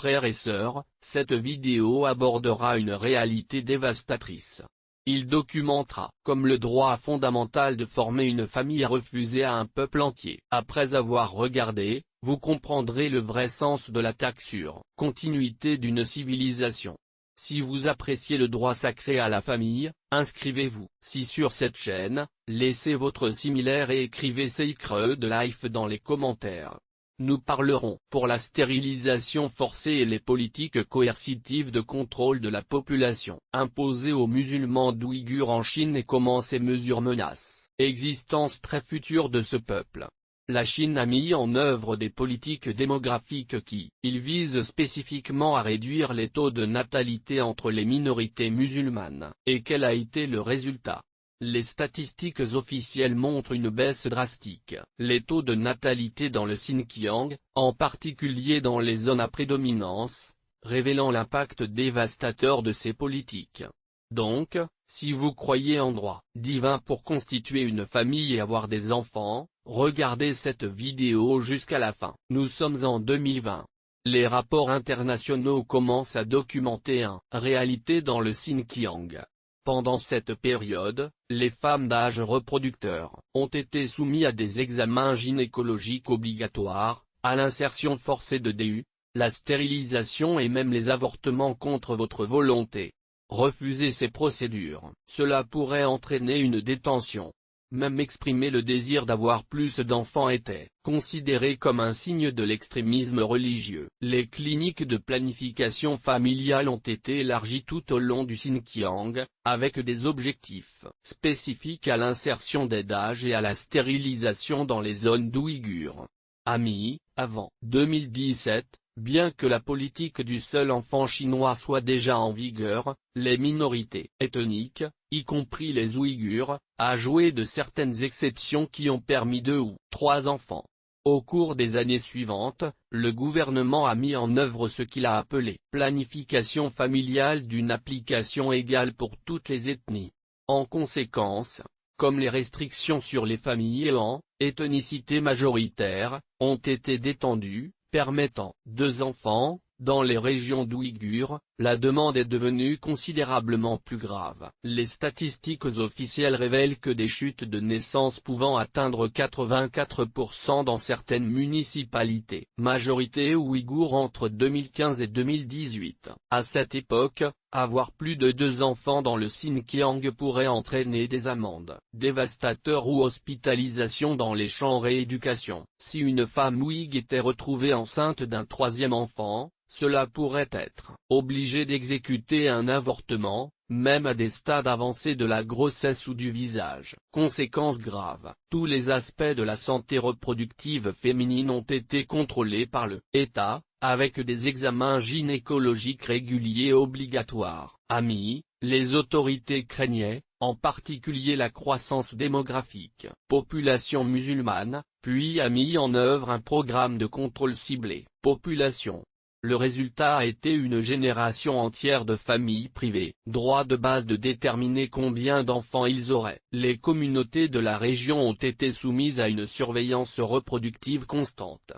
frères et sœurs, cette vidéo abordera une réalité dévastatrice. Il documentera comme le droit fondamental de former une famille est refusé à un peuple entier. Après avoir regardé, vous comprendrez le vrai sens de l'attaque sur continuité d'une civilisation. Si vous appréciez le droit sacré à la famille, inscrivez-vous. Si sur cette chaîne, laissez votre similaire et écrivez Secret de Life dans les commentaires. Nous parlerons pour la stérilisation forcée et les politiques coercitives de contrôle de la population imposées aux musulmans d'Ouïghurs en Chine et comment ces mesures menacent l'existence très future de ce peuple. La Chine a mis en œuvre des politiques démographiques qui visent spécifiquement à réduire les taux de natalité entre les minorités musulmanes. Et quel a été le résultat? Les statistiques officielles montrent une baisse drastique. Les taux de natalité dans le Xinjiang, en particulier dans les zones à prédominance, révélant l'impact dévastateur de ces politiques. Donc, si vous croyez en droit divin pour constituer une famille et avoir des enfants, regardez cette vidéo jusqu'à la fin. Nous sommes en 2020. Les rapports internationaux commencent à documenter une réalité dans le Xinjiang. Pendant cette période, les femmes d'âge reproducteur ont été soumises à des examens gynécologiques obligatoires, à l'insertion forcée de DU, la stérilisation et même les avortements contre votre volonté. Refuser ces procédures, cela pourrait entraîner une détention. Même exprimer le désir d'avoir plus d'enfants était considéré comme un signe de l'extrémisme religieux. Les cliniques de planification familiale ont été élargies tout au long du Xinjiang, avec des objectifs spécifiques à l'insertion d'aide d'âge et à la stérilisation dans les zones d'Ouïghurs. Amis, avant 2017, bien que la politique du seul enfant chinois soit déjà en vigueur, les minorités ethniques, y compris les Ouïghurs, a joué de certaines exceptions qui ont permis 2 ou 3 enfants. Au cours des années suivantes, le gouvernement a mis en œuvre ce qu'il a appelé « planification familiale d'une application égale pour toutes les ethnies ». En conséquence, comme les restrictions sur les familles en ethnicité majoritaire, ont été détendues, permettant 2 enfants, dans les régions d'Ouïghurs, la demande est devenue considérablement plus grave. Les statistiques officielles révèlent que des chutes de naissance pouvant atteindre 84% dans certaines municipalités. Majorité ouïghour entre 2015 et 2018. À cette époque, avoir plus de 2 enfants dans le Xinjiang pourrait entraîner des amendes dévastateurs ou hospitalisation dans les champs rééducation. Si une femme ouïghe était retrouvée enceinte d'un 3e enfant, cela pourrait être obligé d'exécuter un avortement, même à des stades avancés de la grossesse ou du visage. Conséquences graves. Tous les aspects de la santé reproductive féminine ont été contrôlés par l'État, avec des examens gynécologiques réguliers obligatoires. Amis, les autorités craignaient, en particulier la croissance démographique. Population musulmane, puis a mis en œuvre un programme de contrôle ciblé. Population. Le résultat a été une génération entière de familles privées, droit de base de déterminer combien d'enfants ils auraient. Les communautés de la région ont été soumises à une surveillance reproductive constante.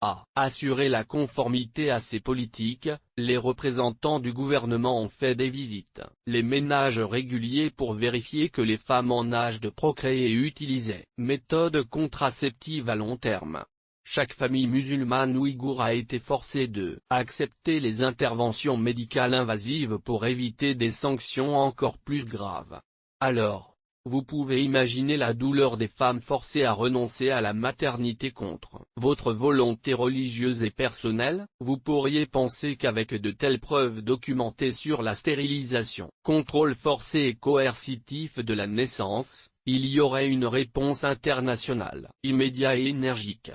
À assurer la conformité à ces politiques, les représentants du gouvernement ont fait des visites, les ménages réguliers pour vérifier que les femmes en âge de procréer utilisaient méthodes contraceptives à long terme. Chaque famille musulmane ouïghour a été forcée de accepter les interventions médicales invasives pour éviter des sanctions encore plus graves. Alors, vous pouvez imaginer la douleur des femmes forcées à renoncer à la maternité contre votre volonté religieuse et personnelle. Vous pourriez penser qu'avec de telles preuves documentées sur la stérilisation, contrôle forcé et coercitif de la naissance, il y aurait une réponse internationale, immédiate et énergique.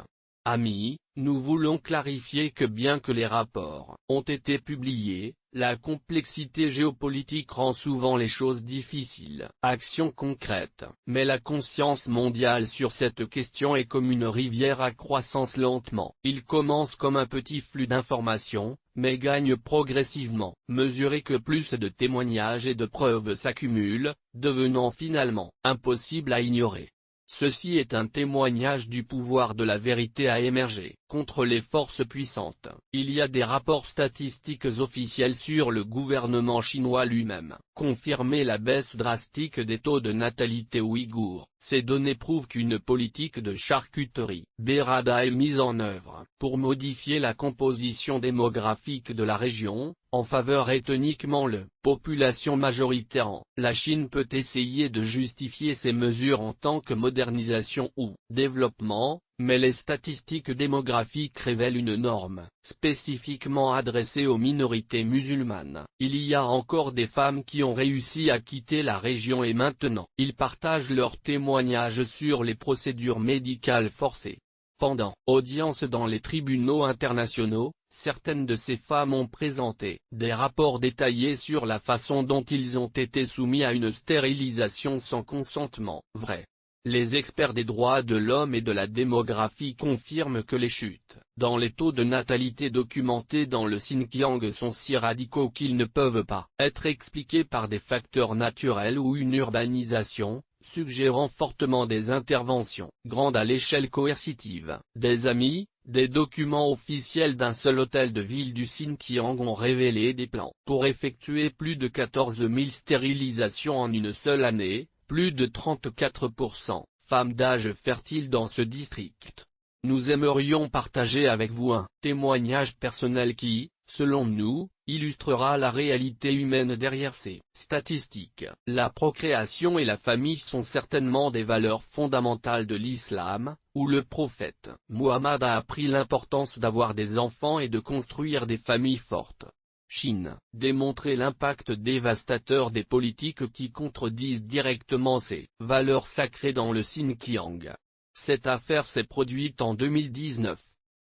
Amis, nous voulons clarifier que bien que les rapports ont été publiés, la complexité géopolitique rend souvent les choses difficiles. Action concrète. Mais la conscience mondiale sur cette question est comme une rivière à croissance lentement. Il commence comme un petit flux d'informations, mais gagne progressivement. Mesurez que plus de témoignages et de preuves s'accumulent, devenant finalement impossible à ignorer. Ceci est un témoignage du pouvoir de la vérité à émerger. contre les forces puissantes. Il y a des rapports statistiques officiels sur le gouvernement chinois lui-même, confirmer la baisse drastique des taux de natalité ouïghour. Ces données prouvent qu'une politique de charcuterie Bérada est mise en œuvre pour modifier la composition démographique de la région, en faveur ethniquement de population majoritaire. La Chine peut essayer de justifier ces mesures en tant que modernisation ou développement, mais les statistiques démographiques révèlent une norme, spécifiquement adressée aux minorités musulmanes. Il y a encore des femmes qui ont réussi à quitter la région et maintenant, ils partagent leurs témoignages sur les procédures médicales forcées. Pendant audience dans les tribunaux internationaux, certaines de ces femmes ont présenté des rapports détaillés sur la façon dont ils ont été soumis à une stérilisation sans consentement. Vrai. Les experts des droits de l'homme et de la démographie confirment que les chutes dans les taux de natalité documentés dans le Xinjiang sont si radicaux qu'ils ne peuvent pas être expliqués par des facteurs naturels ou une urbanisation, suggérant fortement des interventions grandes à l'échelle coercitive. Des amis, des documents officiels d'un seul hôtel de ville du Xinjiang ont révélé des plans pour effectuer plus de 14 000 stérilisations en une seule année. Plus de 34% femmes d'âge fertile dans ce district. Nous aimerions partager avec vous un témoignage personnel qui, selon nous, illustrera la réalité humaine derrière ces statistiques. La procréation et la famille sont certainement des valeurs fondamentales de l'islam, où le prophète Muhammad a appris l'importance d'avoir des enfants et de construire des familles fortes. Chine, démontrer l'impact dévastateur des politiques qui contredisent directement ces valeurs sacrées dans le Xinjiang. Cette affaire s'est produite en 2019.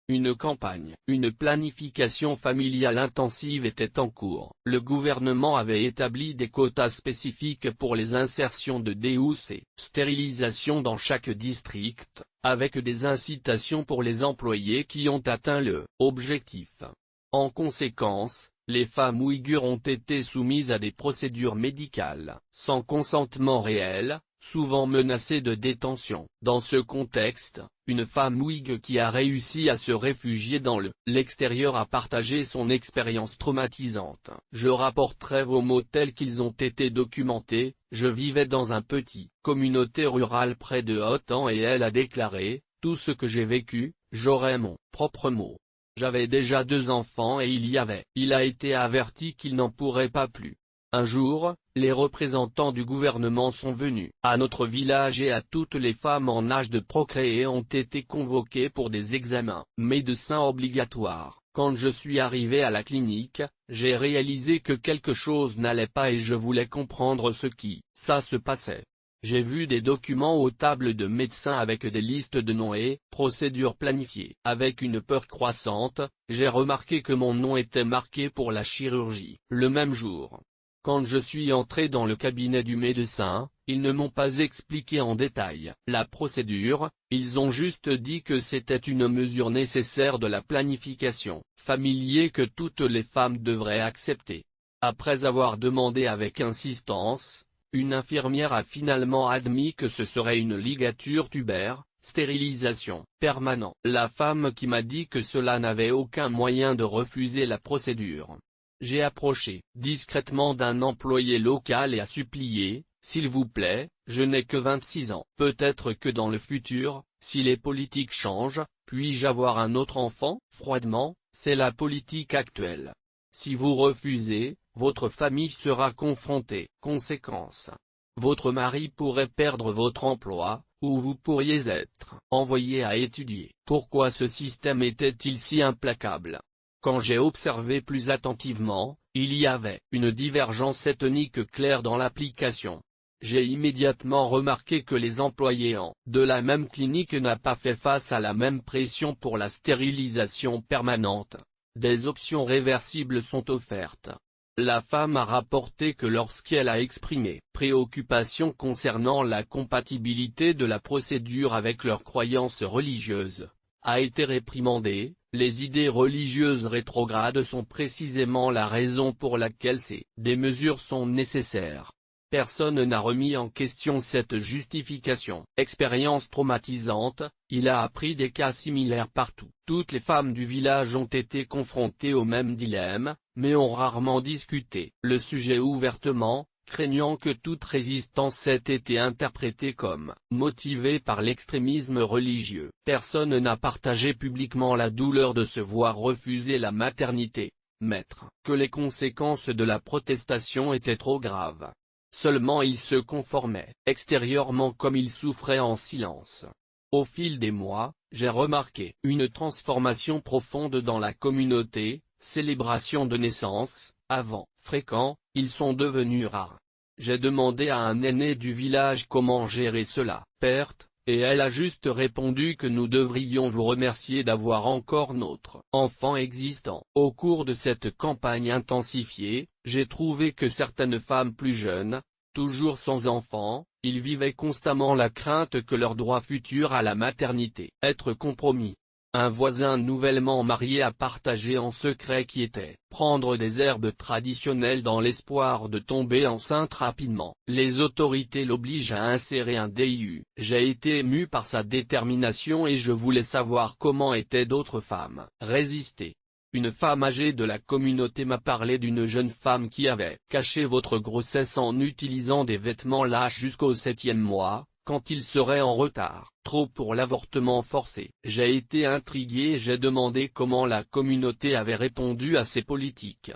Une campagne, une planification familiale intensive était en cours. Le gouvernement avait établi des quotas spécifiques pour les insertions de DOC, stérilisation dans chaque district, avec des incitations pour les employés qui ont atteint le objectif. En conséquence, les femmes ouïghures ont été soumises à des procédures médicales, sans consentement réel, souvent menacées de détention. Dans ce contexte, une femme ouïghour qui a réussi à se réfugier dans l'extérieur a partagé son expérience traumatisante. Je rapporterai vos mots tels qu'ils ont été documentés. Je vivais dans un petit communauté rurale près de Hotan et elle a déclaré, tout ce que j'ai vécu, j'aurai mon propre mot. J'avais déjà 2 enfants et il a été averti qu'il n'en pourrait pas plus. Un jour, les représentants du gouvernement sont venus à notre village et à toutes les femmes en âge de procréer ont été convoquées pour des examens médecins obligatoires. Quand je suis arrivé à la clinique, j'ai réalisé que quelque chose n'allait pas et je voulais comprendre ce qui se passait. J'ai vu des documents aux tables de médecins avec des listes de noms et procédures planifiées. Avec une peur croissante, j'ai remarqué que mon nom était marqué pour la chirurgie. Le même jour, quand je suis entré dans le cabinet du médecin, ils ne m'ont pas expliqué en détail la procédure, ils ont juste dit que c'était une mesure nécessaire de la planification familiale que toutes les femmes devraient accepter. Après avoir demandé avec insistance, une infirmière a finalement admis que ce serait une ligature tubaire, stérilisation permanente. La femme qui m'a dit que cela n'avait aucun moyen de refuser la procédure. J'ai approché discrètement d'un employé local et a supplié, s'il vous plaît, je n'ai que 26 ans. Peut-être que dans le futur, si les politiques changent, puis-je avoir un autre enfant? Froidement, c'est la politique actuelle. Si vous refusez, votre famille sera confrontée. Conséquence. Votre mari pourrait perdre votre emploi, ou vous pourriez être envoyé à étudier. Pourquoi ce système était-il si implacable? Quand j'ai observé plus attentivement, il y avait une divergence ethnique claire dans l'application. J'ai immédiatement remarqué que les employés de la même clinique n'ont pas fait face à la même pression pour la stérilisation permanente. Des options réversibles sont offertes. La femme a rapporté que lorsqu'elle a exprimé préoccupation concernant la compatibilité de la procédure avec leurs croyances religieuses, a été réprimandée. Les idées religieuses rétrogrades sont précisément la raison pour laquelle des mesures sont nécessaires. Personne n'a remis en question cette justification. Expérience traumatisante, il a appris des cas similaires partout. Toutes les femmes du village ont été confrontées au même dilemme, mais ont rarement discuté le sujet ouvertement, craignant que toute résistance ait été interprétée comme motivée par l'extrémisme religieux. Personne n'a partagé publiquement la douleur de se voir refuser la maternité, que les conséquences de la protestation étaient trop graves. Seulement ils se conformaient, extérieurement comme ils souffraient en silence. Au fil des mois, j'ai remarqué une transformation profonde dans la communauté, célébration de naissance, avant fréquents, ils sont devenus rares. J'ai demandé à un aîné du village comment gérer cela, perte, et elle a juste répondu que nous devrions vous remercier d'avoir encore notre enfant existant. Au cours de cette campagne intensifiée, j'ai trouvé que certaines femmes plus jeunes, toujours sans enfant, ils vivaient constamment la crainte que leur droit futur à la maternité être compromis. Un voisin nouvellement marié a partagé en secret qui était prendre des herbes traditionnelles dans l'espoir de tomber enceinte rapidement. Les autorités l'obligent à insérer un DIU. J'ai été ému par sa détermination et je voulais savoir comment étaient d'autres femmes. Résister. Une femme âgée de la communauté m'a parlé d'une jeune femme qui avait caché votre grossesse en utilisant des vêtements lâches jusqu'au 7e mois, quand il serait en retard, trop pour l'avortement forcé. J'ai été intrigué et j'ai demandé comment la communauté avait répondu à ces politiques.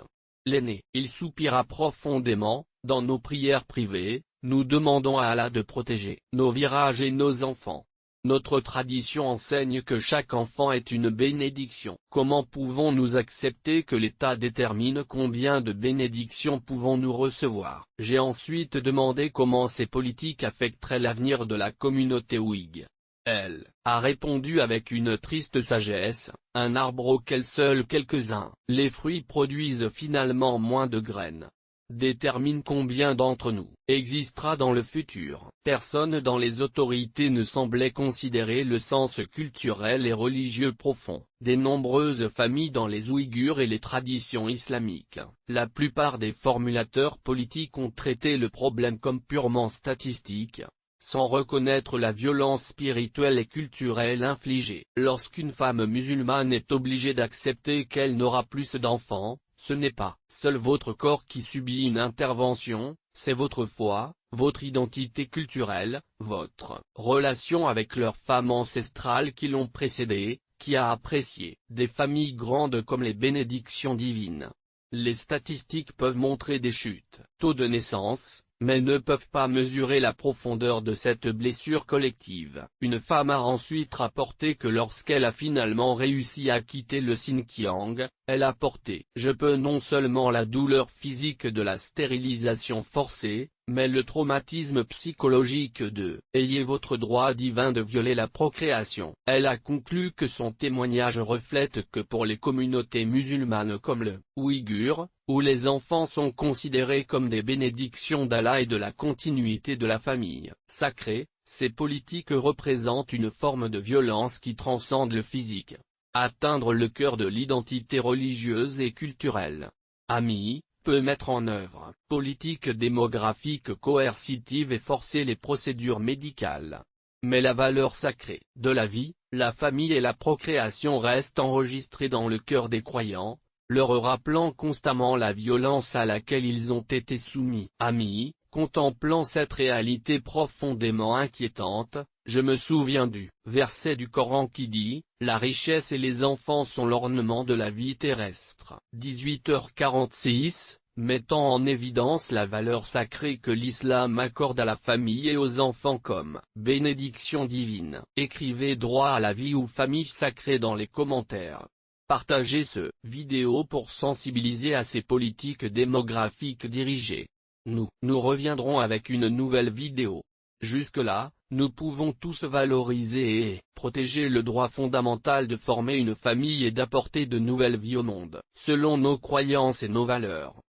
L'aîné, il soupira profondément, dans nos prières privées, nous demandons à Allah de protéger nos virages et nos enfants. Notre tradition enseigne que chaque enfant est une bénédiction. Comment pouvons-nous accepter que l'État détermine combien de bénédictions pouvons-nous recevoir? J'ai ensuite demandé comment ces politiques affecteraient l'avenir de la communauté ouïghe. Elle a répondu avec une triste sagesse, un arbre auquel seuls quelques-uns, les fruits produisent finalement moins de graines, détermine combien d'entre nous existera dans le futur. Personne dans les autorités ne semblait considérer le sens culturel et religieux profond des nombreuses familles dans les Ouïghurs et les traditions islamiques. La plupart des formulateurs politiques ont traité le problème comme purement statistique, sans reconnaître la violence spirituelle et culturelle infligée. Lorsqu'une femme musulmane est obligée d'accepter qu'elle n'aura plus d'enfants, ce n'est pas seul votre corps qui subit une intervention, c'est votre foi, votre identité culturelle, votre relation avec leur femme ancestrale qui l'ont précédée, qui a apprécié des familles grandes comme les bénédictions divines. Les statistiques peuvent montrer des chutes, taux de naissance, mais ne peuvent pas mesurer la profondeur de cette blessure collective. Une femme a ensuite rapporté que lorsqu'elle a finalement réussi à quitter le Xinjiang, elle a porté je peux non seulement la douleur physique de la stérilisation forcée, mais le traumatisme psychologique de « ayez votre droit divin de violer la procréation ». Elle a conclu que son témoignage reflète que pour les communautés musulmanes comme le Ouïghour, où les enfants sont considérés comme des bénédictions d'Allah et de la continuité de la famille sacrée, ces politiques représentent une forme de violence qui transcende le physique. Atteindre le cœur de l'identité religieuse et culturelle. Ami peut mettre en œuvre politique démographique coercitive et forcer les procédures médicales. Mais la valeur sacrée de la vie, la famille et la procréation restent enregistrées dans le cœur des croyants, leur rappelant constamment la violence à laquelle ils ont été soumis. Ami, contemplant cette réalité profondément inquiétante, je me souviens du verset du Coran qui dit « La richesse et les enfants sont l'ornement de la vie terrestre ». 18h46, mettant en évidence la valeur sacrée que l'islam accorde à la famille et aux enfants comme bénédiction divine. Écrivez droit à la vie ou famille sacrée dans les commentaires. Partagez ce vidéo pour sensibiliser à ces politiques démographiques dirigées. Nous reviendrons avec une nouvelle vidéo. Jusque-là, nous pouvons tous valoriser et protéger le droit fondamental de former une famille et d'apporter de nouvelles vies au monde, selon nos croyances et nos valeurs.